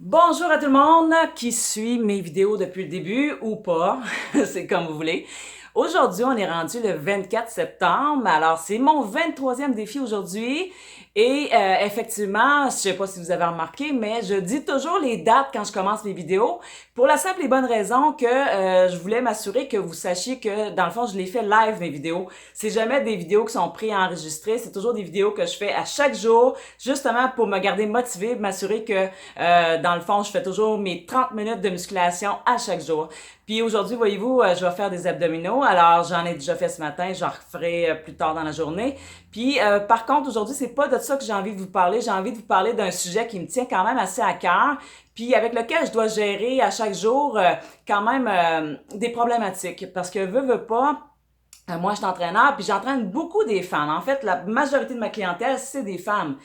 Bonjour à tout le monde qui suit mes vidéos depuis le début ou pas, c'est comme vous voulez. Aujourd'hui, on est rendu le 24 septembre, alors c'est mon 23e défi aujourd'hui et effectivement, je sais pas si vous avez remarqué, mais je dis toujours les dates quand je commence mes vidéos pour la simple et bonne raison que je voulais m'assurer que vous sachiez que dans le fond, je les fais live mes vidéos. C'est jamais des vidéos qui sont préenregistrées, c'est toujours des vidéos que je fais à chaque jour, justement pour me garder motivée, m'assurer que dans le fond, je fais toujours mes 30 minutes de musculation à chaque jour. Puis aujourd'hui, voyez-vous, je vais faire des abdominaux. Alors, j'en ai déjà fait ce matin, j'en referai plus tard dans la journée. Puis, par contre, aujourd'hui, c'est pas de ça que j'ai envie de vous parler. J'ai envie de vous parler d'un sujet qui me tient quand même assez à cœur, puis avec lequel je dois gérer à chaque jour quand même des problématiques. Parce que veux pas, moi, je suis entraîneur, puis j'entraîne beaucoup des femmes. En fait, la majorité de ma clientèle, c'est des femmes.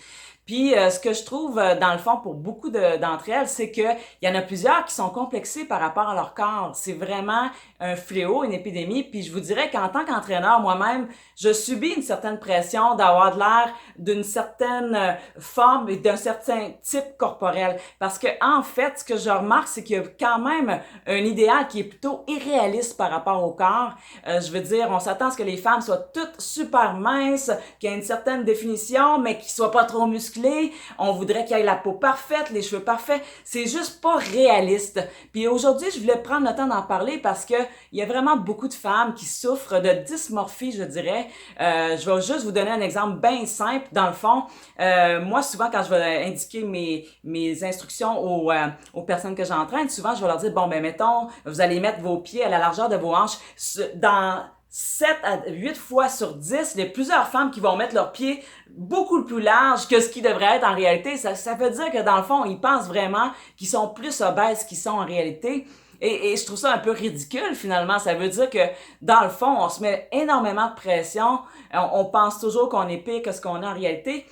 Puis ce que je trouve dans le fond pour beaucoup d'entre elles, c'est que il y en a plusieurs qui sont complexées par rapport à leur corps. C'est vraiment un fléau, une épidémie. Puis je vous dirais qu'en tant qu'entraîneur, moi-même, je subis une certaine pression d'avoir de l'air d'une certaine forme et d'un certain type corporel. Parce que en fait, ce que je remarque, c'est qu'il y a quand même un idéal qui est plutôt irréaliste par rapport au corps. Je veux dire, on s'attend à ce que les femmes soient toutes super minces, qu'il y ait une certaine définition, mais qu'ils soient pas trop musclées. On voudrait qu'il y ait la peau parfaite, les cheveux parfaits. C'est juste pas réaliste. Puis aujourd'hui, je voulais prendre le temps d'en parler parce que il y a vraiment beaucoup de femmes qui souffrent de dysmorphie, je dirais. Je vais juste vous donner un exemple bien simple. Dans le fond, moi, souvent, quand je vais indiquer mes instructions aux personnes que j'entraîne, souvent, je vais leur dire, bon, ben, mettons, vous allez mettre vos pieds à la largeur de vos hanches dans 7 à 8 fois sur 10, il y a plusieurs femmes qui vont mettre leurs pieds beaucoup plus larges que ce qui devrait être en réalité. Ça veut dire que dans le fond, ils pensent vraiment qu'ils sont plus obèses qu'ils sont en réalité. Et je trouve ça un peu ridicule finalement. Ça veut dire que dans le fond, on se met énormément de pression. On pense toujours qu'on est pire que ce qu'on est en réalité.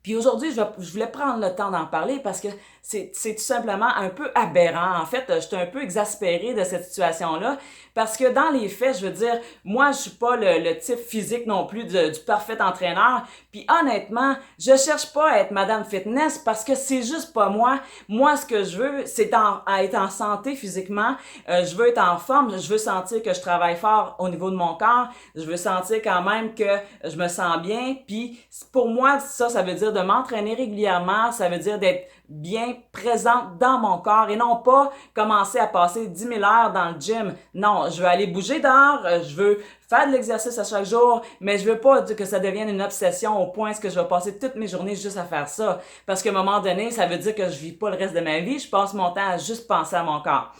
Puis aujourd'hui, je voulais prendre le temps d'en parler parce que c'est tout simplement un peu aberrant. En fait, j'étais un peu exaspérée de cette situation-là parce que dans les faits, je veux dire, moi, je suis pas le type physique non plus du parfait entraîneur. Puis honnêtement, je cherche pas à être Madame Fitness parce que c'est juste pas moi. Moi, ce que je veux, c'est être en santé physiquement. Je veux être en forme. Je veux sentir que je travaille fort au niveau de mon corps. Je veux sentir quand même que je me sens bien. Puis pour moi, ça veut dire de m'entraîner régulièrement. Ça veut dire d'être bien présente dans mon corps et non pas commencer à passer 10 000 heures dans le gym. Non, je veux aller bouger dehors, je veux faire de l'exercice à chaque jour, mais je veux pas que ça devienne une obsession au point que je vais passer toutes mes journées juste à faire ça. Parce qu'à un moment donné, ça veut dire que je vis pas le reste de ma vie, je passe mon temps à juste penser à mon corps.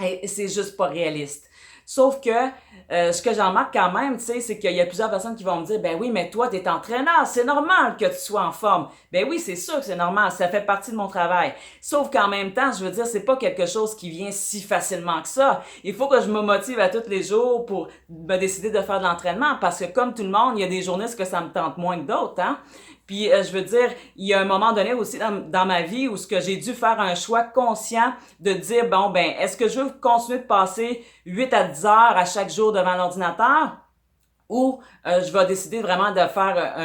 Et c'est juste pas réaliste. Sauf que ce que j'en remarque quand même, tu sais, c'est qu'il y a plusieurs personnes qui vont me dire, ben oui, mais toi, t'es entraîneur, c'est normal que tu sois en forme. Ben oui, c'est sûr que c'est normal, ça fait partie de mon travail. Sauf qu'en même temps, je veux dire, c'est pas quelque chose qui vient si facilement que ça. Il faut que je me motive à tous les jours pour me décider de faire de l'entraînement, parce que comme tout le monde, il y a des journées où ça me tente moins que d'autres, hein. Puis je veux dire, il y a un moment donné aussi dans ma vie où ce que j'ai dû faire un choix conscient de dire bon ben est-ce que je veux continuer de passer 8 à 10 heures à chaque jour devant l'ordinateur ou je vais décider vraiment de faire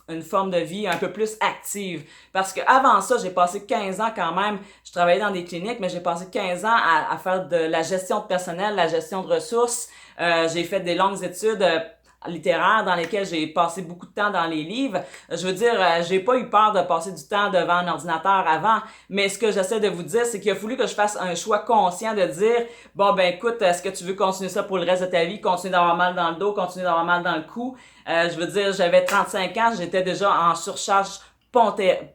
une forme de vie un peu plus active. Parce que avant ça, j'ai passé 15 ans quand même, je travaillais dans des cliniques, mais j'ai passé 15 ans à faire de la gestion de personnel, la gestion de ressources. J'ai fait des longues études littéraires dans lesquelles j'ai passé beaucoup de temps dans les livres. Je veux dire, j'ai pas eu peur de passer du temps devant un ordinateur avant, mais ce que j'essaie de vous dire, c'est qu'il a fallu que je fasse un choix conscient de dire, bon ben écoute, est-ce que tu veux continuer ça pour le reste de ta vie, continuer d'avoir mal dans le dos, continuer d'avoir mal dans le cou? Je veux dire, j'avais 35 ans, j'étais déjà en surcharge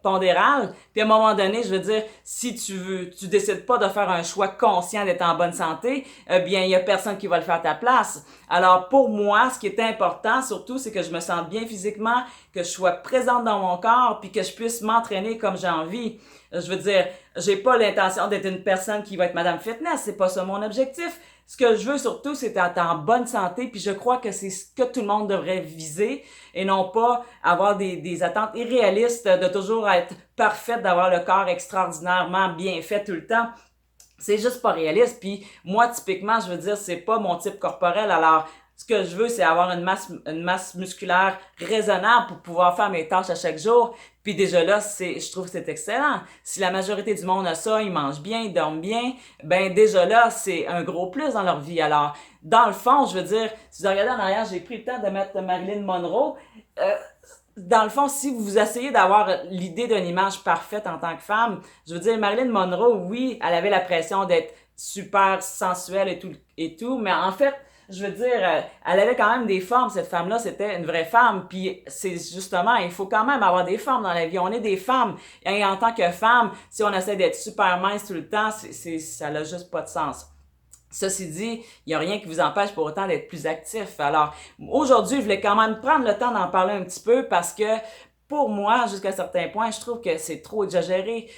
pondérale. Puis à un moment donné, je veux dire, si tu décides pas de faire un choix conscient d'être en bonne santé, bien, il y a personne qui va le faire à ta place. Alors, pour moi, ce qui est important, surtout, c'est que je me sente bien physiquement, que je sois présente dans mon corps, puis que je puisse m'entraîner comme j'ai envie. Je veux dire, j'ai pas l'intention d'être une personne qui va être Madame Fitness, c'est pas ça mon objectif. Ce que je veux surtout, c'est être en bonne santé, puis je crois que c'est ce que tout le monde devrait viser et non pas avoir des attentes irréalistes de toujours être parfaite, d'avoir le corps extraordinairement bien fait tout le temps. C'est juste pas réaliste. Puis moi, typiquement, je veux dire, c'est pas mon type corporel. Alors, Ce que je veux, c'est avoir une masse musculaire raisonnable pour pouvoir faire mes tâches à chaque jour. Puis déjà là, je trouve que c'est excellent. Si la majorité du monde a ça, ils mangent bien, ils dorment bien, ben déjà là, c'est un gros plus dans leur vie. Alors, dans le fond, je veux dire, si vous regardez en arrière, j'ai pris le temps de mettre Marilyn Monroe. Dans le fond, si vous essayez d'avoir l'idée d'une image parfaite en tant que femme, je veux dire, Marilyn Monroe, oui, elle avait la pression d'être super sensuelle et tout, mais en fait, je veux dire, elle avait quand même des formes, cette femme-là, c'était une vraie femme, puis c'est justement, il faut quand même avoir des formes dans la vie, on est des femmes, et en tant que femme, si on essaie d'être super mince tout le temps, ça n'a juste pas de sens. Ceci dit, il n'y a rien qui vous empêche pour autant d'être plus actif. Alors, aujourd'hui, je voulais quand même prendre le temps d'en parler un petit peu parce que pour moi, jusqu'à certains points, je trouve que c'est trop exagéré.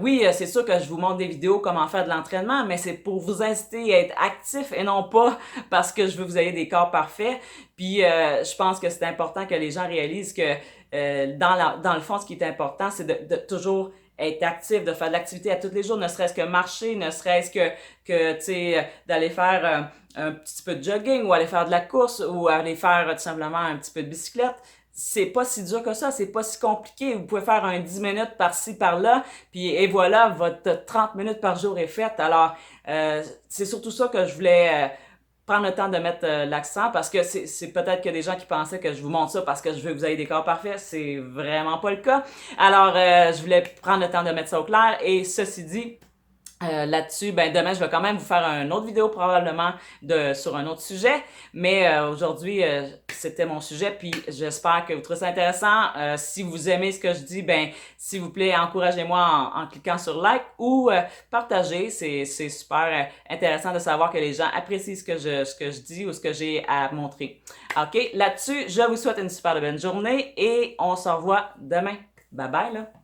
Oui, c'est sûr que je vous montre des vidéos comment faire de l'entraînement, mais c'est pour vous inciter à être actif et non pas parce que je veux que vous ayez des corps parfaits. Puis, je pense que c'est important que les gens réalisent que dans le fond, ce qui est important, c'est de toujours être actif, de faire de l'activité à tous les jours, ne serait-ce que marcher, ne serait-ce que tu sais, d'aller faire un petit peu de jogging ou aller faire de la course ou aller faire tout simplement un petit peu de bicyclette. C'est pas si dur que ça, c'est pas si compliqué. Vous pouvez faire un 10 minutes par-ci, par-là, puis et voilà, votre 30 minutes par jour est faite. Alors, c'est surtout ça que je voulais prendre le temps de mettre l'accent parce que c'est peut-être que des gens qui pensaient que je vous montre ça parce que je veux que vous ayez des corps parfaits. C'est vraiment pas le cas. Alors, je voulais prendre le temps de mettre ça au clair et ceci dit, là-dessus, ben demain, je vais quand même vous faire une autre vidéo probablement sur un autre sujet, mais aujourd'hui, c'était mon sujet, puis j'espère que vous trouvez ça intéressant. Si vous aimez ce que je dis, ben s'il vous plaît, encouragez-moi en cliquant sur like ou partagez. C'est super intéressant de savoir que les gens apprécient ce que je dis ou ce que j'ai à montrer. OK, là-dessus, je vous souhaite une super bonne journée et on se revoit demain. Bye bye là!